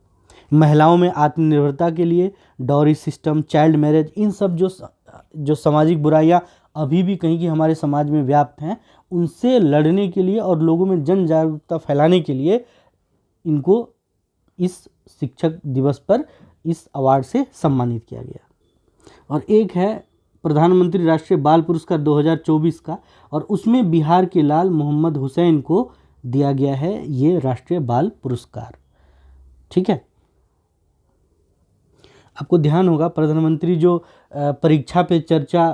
महिलाओं में आत्मनिर्भरता के लिए डॉरी सिस्टम, चाइल्ड मैरिज, इन सब जो सामाजिक बुराइयां अभी भी कहीं की हमारे समाज में व्याप्त हैं, उनसे लड़ने के लिए और लोगों में जन जागरूकता फैलाने के लिए इनको इस शिक्षक दिवस पर इस अवार्ड से सम्मानित किया गया। और एक है प्रधानमंत्री राष्ट्रीय बाल पुरस्कार 2024 का, और उसमें बिहार के लाल मोहम्मद हुसैन को दिया गया है ये राष्ट्रीय बाल पुरस्कार। ठीक है। आपको ध्यान होगा प्रधानमंत्री जो परीक्षा पे चर्चा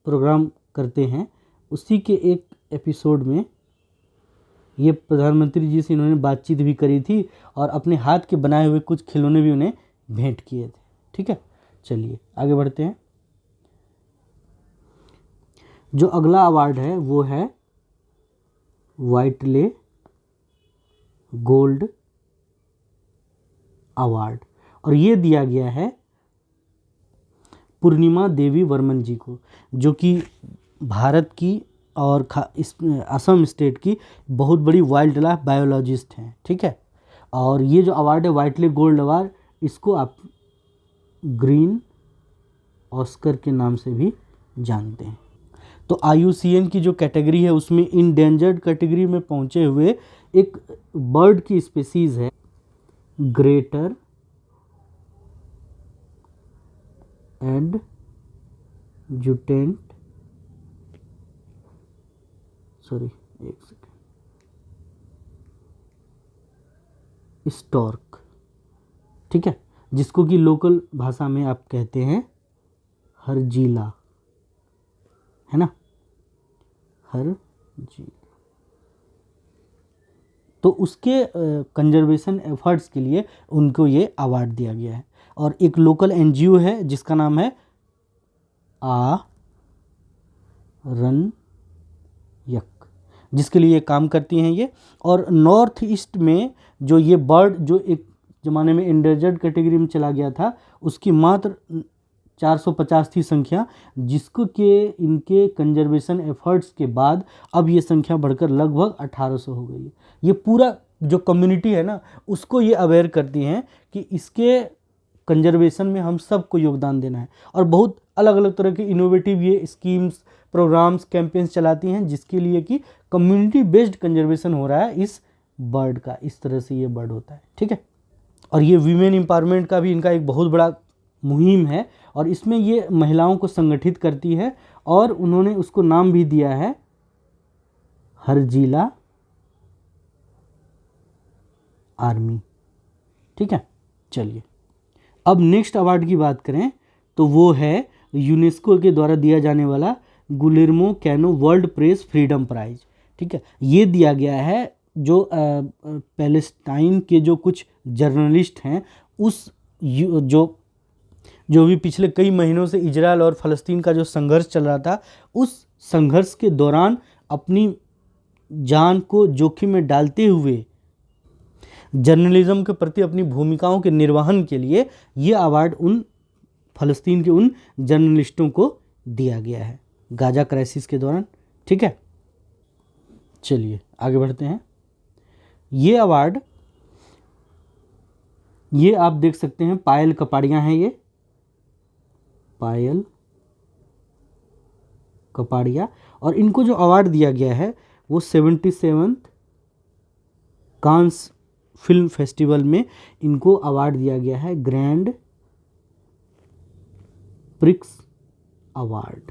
प्रोग्राम करते हैं, उसी के एक एपिसोड में ये प्रधानमंत्री जी से इन्होंने बातचीत भी करी थी और अपने हाथ के बनाए हुए कुछ खिलौने भी उन्हें भेंट किए थे। ठीक है, चलिए आगे बढ़ते हैं। जो अगला अवार्ड है वो है व्हाइटले गोल्ड अवार्ड, और ये दिया गया है पूर्णिमा देवी वर्मन जी को, जो कि भारत की और असम स्टेट की बहुत बड़ी वाइल्ड लाइफ बायोलॉजिस्ट हैं। ठीक है। और ये जो अवार्ड है व्हाइटले गोल्ड अवार्ड, इसको आप ग्रीन ऑस्कर के नाम से भी जानते हैं। तो IUCN की जो कैटेगरी है उसमें इंडेंजर्ड कैटेगरी में पहुंचे हुए एक बर्ड की स्पीसीज है ग्रेटर एडजुटेंट, स्टॉर्क। ठीक है, जिसको कि लोकल भाषा में आप कहते हैं हरजीला, है ना, हरजीला। तो उसके कंजर्वेशन एफर्ट्स के लिए उनको ये अवार्ड दिया गया है। और एक लोकल NGO है जिसका नाम है रन यक, जिसके लिए काम करती हैं ये। और नॉर्थ ईस्ट में जो ये बर्ड जो एक ज़माने में इंडेंजर्ड कैटेगरी में चला गया था, उसकी मात्र 450 थी संख्या, जिसको के इनके कंजर्वेशन एफर्ट्स के बाद अब ये संख्या बढ़कर लगभग 1800 हो गई है। ये पूरा जो कम्युनिटी है ना, उसको ये अवेयर करती हैं कि इसके कंजर्वेशन में हम सबको योगदान देना है। और बहुत अलग अलग तरह के इनोवेटिव ये स्कीम्स, प्रोग्राम्स, कैंपेन्स चलाती हैं, जिसके लिए कि कम्युनिटी बेस्ड कंजर्वेशन हो रहा है इस बर्ड का। इस तरह से ये बर्ड होता है। ठीक है। और ये वीमेन एम्पावरमेंट का भी इनका एक बहुत बड़ा मुहिम है, और इसमें ये महिलाओं को संगठित करती है, और उन्होंने उसको नाम भी दिया है हरजीला आर्मी। ठीक है, चलिए अब नेक्स्ट अवार्ड की बात करें तो वो है यूनेस्को के द्वारा दिया जाने वाला Guillermo Cano World Press Freedom Prize. ठीक है, ये दिया गया है जो पैलेस्टाइन के जो कुछ जर्नलिस्ट हैं, उस जो भी पिछले कई महीनों से इजराइल और फ़लस्तीन का जो संघर्ष चल रहा था, उस संघर्ष के दौरान अपनी जान को जोखिम में डालते हुए जर्नलिज्म के प्रति अपनी भूमिकाओं के निर्वहन के लिए ये अवार्ड उन फ़लस्तीन के उन जर्नलिस्टों को दिया गया है गाजा क्राइसिस के दौरान। ठीक है, चलिए आगे बढ़ते हैं। ये अवार्ड, ये आप देख सकते हैं पायल कपाड़िया हैं, ये पायल कपाड़िया, और इनको जो अवार्ड दिया गया है वो 77th कांस फिल्म फेस्टिवल में इनको अवार्ड दिया गया है, ग्रैंड प्रिक्स अवार्ड।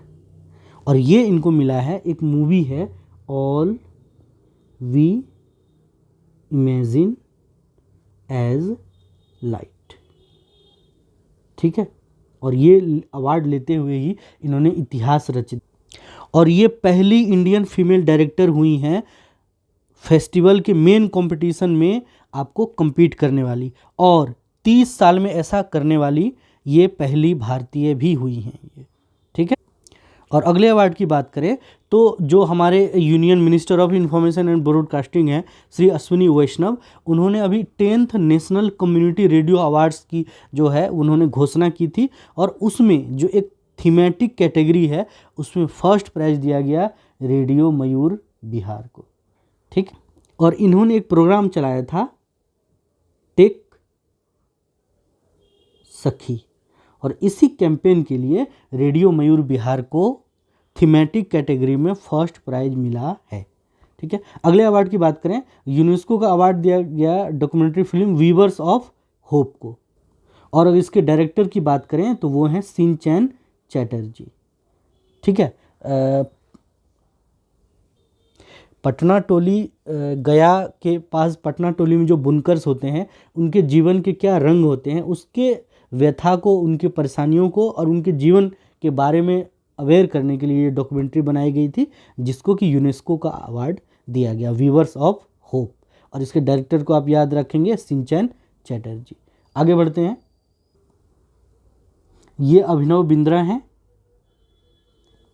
और ये इनको मिला है, एक मूवी है all we imagine as light. ठीक है, और ये अवार्ड लेते हुए ही इन्होंने इतिहास रचित, और ये पहली इंडियन फीमेल डायरेक्टर हुई हैं फेस्टिवल के मेन कंपटीशन में आपको compete करने वाली, और 30 साल में ऐसा करने वाली ये पहली भारतीय भी हुई हैं ये। ठीक है, और अगले अवार्ड की बात करें तो जो हमारे union minister of information and broadcasting हैं श्री अश्विनी वैष्णव, उन्होंने अभी 10th national community radio awards की जो है उन्होंने घोषणा की थी, और उसमें जो एक थीमेटिक कैटेगरी है उसमें फर्स्ट प्राइज दिया गया रेडियो मयूर बिहार को। ठीक, और इन्होंने एक प्रोग्राम चलाया था टेक सखी, और इसी कैंपेन के लिए रेडियो मयूर बिहार को थीमेटिक कैटेगरी में फर्स्ट प्राइज मिला है। ठीक है, अगले अवार्ड की बात करें, यूनेस्को का अवार्ड दिया गया documentary film weavers of hope को, और अगर इसके डायरेक्टर की बात करें तो वो हैं सिंचैन चैटर्जी। ठीक है, पटना टोली, गया के पास पटना टोली में जो बुनकर्स होते हैं उनके जीवन के क्या रंग होते हैं, उसके व्यथा को, उनकी परेशानियों को और उनके जीवन के बारे में अवेयर करने के लिए ये डॉक्यूमेंट्री बनाई गई थी, जिसको कि यूनेस्को का अवार्ड दिया गया, वीवर्स ऑफ होप, और इसके डायरेक्टर को आप याद रखेंगे सिंचैन चैटर्जी। आगे बढ़ते हैं, ये अभिनव बिंद्रा हैं।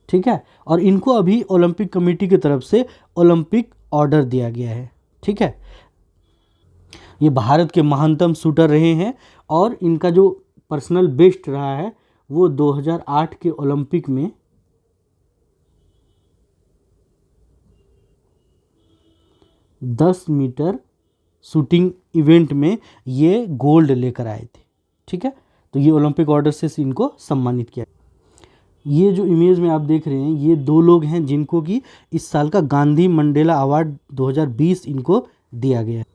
ठीक है, और इनको अभी ओलंपिक कमेटी की तरफ से ओलंपिक ऑर्डर दिया गया है। ठीक है, ये भारत के महानतम शूटर रहे हैं, और इनका जो पर्सनल बेस्ट रहा है वो 2008 के ओलंपिक में 10 मीटर शूटिंग इवेंट में ये गोल्ड लेकर आए थे। ठीक है, तो ये ओलंपिक ऑर्डर से इनको सम्मानित किया। ये जो इमेज में आप देख रहे हैं ये दो लोग हैं जिनको कि इस साल का गांधी मंडेला अवार्ड 2020 इनको दिया गया है।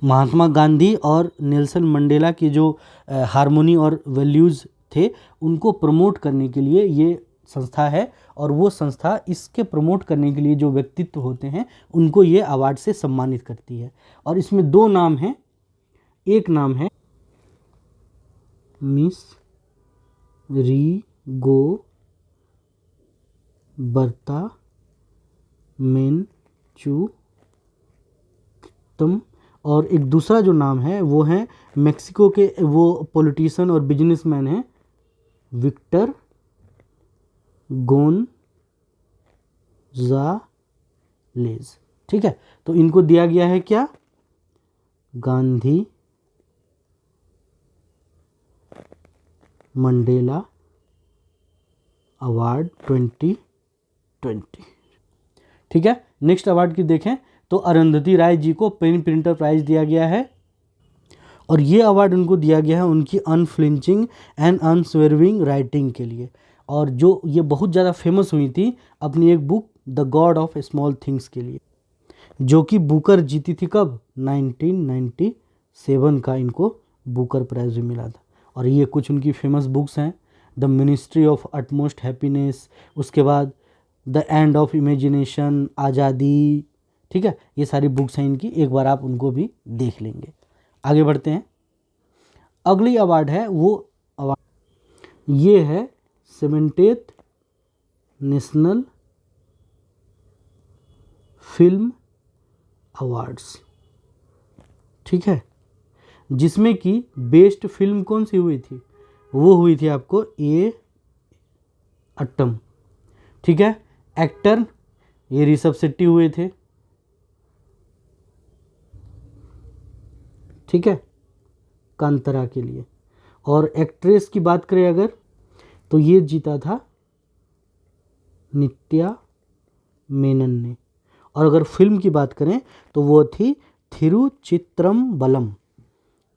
महात्मा गांधी और नेल्सन मंडेला के जो हार्मोनी और वैल्यूज़ थे उनको प्रमोट करने के लिए ये संस्था है, और वो संस्था इसके प्रमोट करने के लिए जो व्यक्तित्व होते हैं उनको ये अवार्ड से सम्मानित करती है। और इसमें दो नाम हैं, एक नाम है मिस रीगो बर्ता मेनचुतम, और एक दूसरा जो नाम है वो है मेक्सिको के वो पॉलिटिशियन और बिजनेसमैन हैं विक्टर गोन्जालेज। ठीक है, तो इनको दिया गया है क्या, गांधी मंडेला अवार्ड 2020। ठीक है, नेक्स्ट अवार्ड की देखें तो अरुंधति राय जी को पेन प्रिंटर प्राइज दिया गया है, और ये अवार्ड उनको दिया गया है उनकी अनफ्लिंचिंग एंड अनस्वेरविंग राइटिंग के लिए, और जो ये बहुत ज़्यादा फेमस हुई थी अपनी एक book the God of small things के लिए, जो कि बुकर जीती थी कब, 1997 का इनको बुकर प्राइज भी मिला था। और ये कुछ उनकी फेमस बुक्स हैं, the ministry of utmost happiness, उसके बाद द एंड ऑफ इमेजिनेशन, आज़ादी। ठीक है, ये सारी बुक्स हैं इनकी, एक बार आप उनको भी देख लेंगे। आगे बढ़ते हैं, अगली अवार्ड है वो अवार्ड, ये है 70th नेशनल फिल्म अवार्ड्स। ठीक है, जिसमें कि बेस्ट फिल्म कौन सी हुई थी, वो हुई थी आपको ए अट्टम। ठीक है, एक्टर ये ऋषभ शेट्टी हुए थे। ठीक है, कांतारा के लिए। और एक्ट्रेस की बात करें अगर तो ये जीता था नित्या मेनन ने। और अगर फिल्म की बात करें तो वो थी थिरुचित्रम्बलम।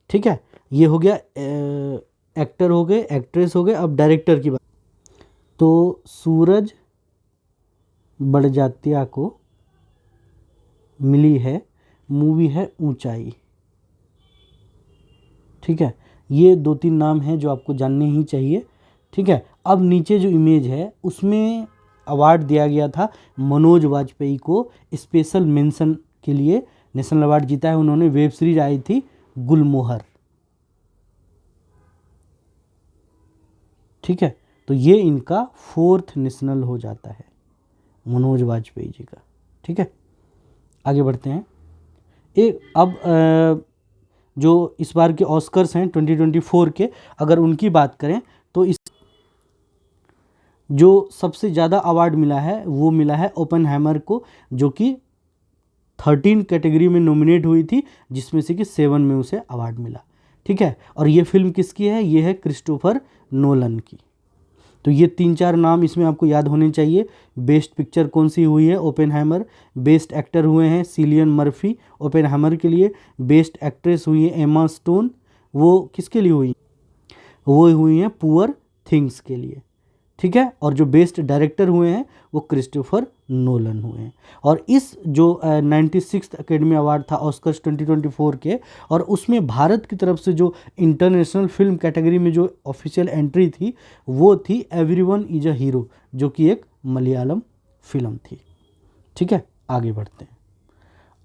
ठीक है, ये हो गया एक्टर हो गए, एक्ट्रेस हो गए। अब डायरेक्टर की बात, तो सूरज बड़जात्या को मिली है मूवी है ऊंचाई। ठीक है, ये 2-3 नाम हैं जो आपको जानने ही चाहिए। ठीक है, अब नीचे जो इमेज है उसमें अवार्ड दिया गया था मनोज वाजपेयी को, स्पेशल मेंशन के लिए नेशनल अवार्ड जीता है उन्होंने। वेब सीरीज आई थी गुलमोहर। ठीक है, तो ये इनका 4th नेशनल हो जाता है मनोज वाजपेयी जी का। ठीक है, आगे बढ़ते हैं। अब जो इस बार के ऑस्कर्स हैं 2024 के, अगर उनकी बात करें तो इस जो सबसे ज़्यादा अवार्ड मिला है वो मिला है ओपेनहाइमर को, जो कि 13 कैटेगरी में नॉमिनेट हुई थी, जिसमें से कि 7 में उसे अवार्ड मिला। ठीक है, और ये फिल्म किसकी है? ये है क्रिस्टोफर नोलन की। तो ये 3-4 नाम इसमें आपको याद होने चाहिए। बेस्ट पिक्चर कौन सी हुई है? ओपेनहाइमर। बेस्ट एक्टर हुए हैं सिलियन मर्फी ओपेनहाइमर के लिए। बेस्ट एक्ट्रेस हुई है एमा स्टोन, वो किसके लिए हुई? वो हुई हैं पुअर थिंग्स के लिए। ठीक है, और जो बेस्ट डायरेक्टर हुए हैं वो क्रिस्टोफर नोलन हुए हैं। और इस जो 96th एकेडमी अवार्ड था ऑस्कर्स 2024 के, और उसमें भारत की तरफ से जो इंटरनेशनल फिल्म कैटेगरी में जो ऑफिशियल एंट्री थी वो थी एवरीवन इज अ हीरो, जो कि एक मलयालम फिल्म थी। ठीक है, आगे बढ़ते हैं।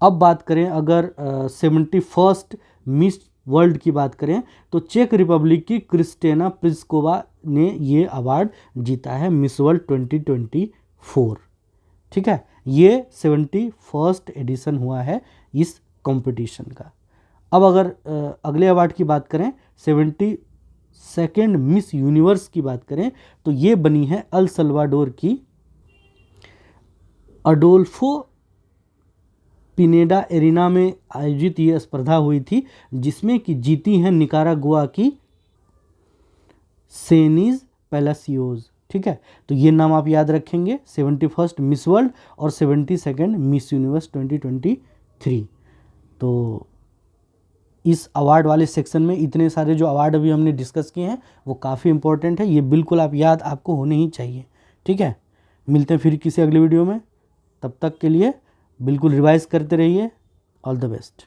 अब बात करें अगर 71st मिस वर्ल्ड की बात करें तो चेक रिपब्लिक की क्रिस्टेना प्लिस्कोवा ने ये अवार्ड जीता है मिस वर्ल्ड 2024। ठीक है, ये 71st एडिशन हुआ है इस कंपटीशन का। अब अगर अगले अवार्ड की बात करें 72nd मिस यूनिवर्स की बात करें तो ये बनी है अल सल्वाडोर की अडोल्फो पिनेडा एरिना में आयोजित ये स्पर्धा हुई थी, जिसमें कि जीती हैं निकारागुआ की सेनीज पैलासियोज। ठीक है, तो ये नाम आप याद रखेंगे, 71st मिस वर्ल्ड और 72nd मिस यूनिवर्स 2023। तो इस अवार्ड वाले सेक्शन में इतने सारे जो अवार्ड अभी हमने डिस्कस किए हैं वो काफ़ी इंपॉर्टेंट है, ये बिल्कुल आप याद आपको होने ही चाहिए। ठीक है, मिलते हैं फिर किसी अगले वीडियो में, तब तक के लिए बिल्कुल रिवाइज करते रहिए। All the best.